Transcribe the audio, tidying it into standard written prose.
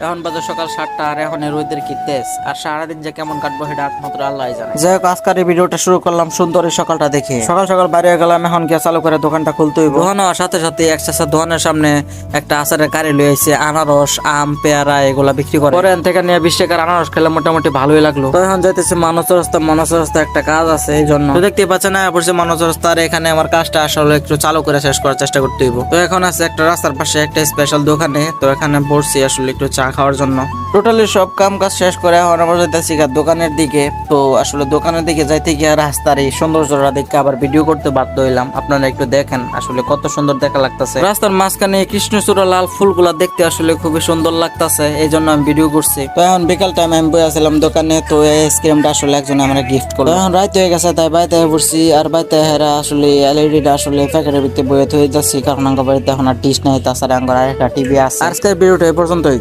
এখন বাজে সকাল 7টা আর এখন রোদের কি তেজ আর সারাদিন যে কেমন কাটবো সেটা একমাত্র আল্লাহই জানে। যাই হোক আজকের এই ভিডিওটা শুরু করলাম সুন্দর এই সকালটা দেখে। সকাল সকাল বাইরে হয়ে গেলাম, এখন গিয়ে চালু করে দোকানটা খুলতে হইব। দোকান হওয়ার সাথে সাথে এক চাচা দোকানের সামনে একটা আচারের গাড়ি লয়ে আইছে, আনারস আম পেয়ারা এগুলা বিক্রি করে। পরে থেকে নিয়ে 20 টাকার আনারস খেলে মোটামুটি ভালোই লাগলো। তো এখন যাইতেছে মানস রাস্তা একটা কাজ আছে এই জন্য। তো দেখতে পাচ্ছেন না পড়ছে মানস রাস্তার এখানে আমার কাজটা আসলে একটু চালু করে শেষ করার চেষ্টা করতে হইব। তো এখন আছে একটা রাস্তার পাশে একটা স্পেশাল দোকানে, তো এখানে বসছি আসলে একটু চা খাওয়ার জন্য। টোটালি সব কাম কাজ শেষ করে এখন আমরা যাইতেছি দোকানের দিকে। তো আসলে দোকানের দিকে যাইতে গিয়ে রাস্তার এই সৌন্দর্যটা দেখে আবার ভিডিও করতে বাধ্য হইলাম। আপনারা একটু দেখেন আসলে কত সুন্দর দেখা লাগতেছে। রাস্তার মাঝখানে কৃষ্ণচূড়া লাল ফুলগুলা দেখতে আসলে খুবই সুন্দর লাগতেছে, এই জন্য আমি ভিডিও করছি। তো এখন বিকাল টাইম আমি বই আসলাম দোকানে, তো এই আইসক্রিমটা আসলে একজন আমরা গিফট করলো। এখন রাত হয়ে গেছে তাই বাইতে পড়ছি, আর বাইতে হেরা আসলে এলইডিটা আসলে প্যাকেটের ভিতরে বইয়ে থয়ে যাচ্ছি, কারণ আমার বাড়িতে এখন আর ডিশ নাই, তাছাড়া আমার আরেকটা টিভি আছে। আজকের ভিডিওটা এই পর্যন্তই।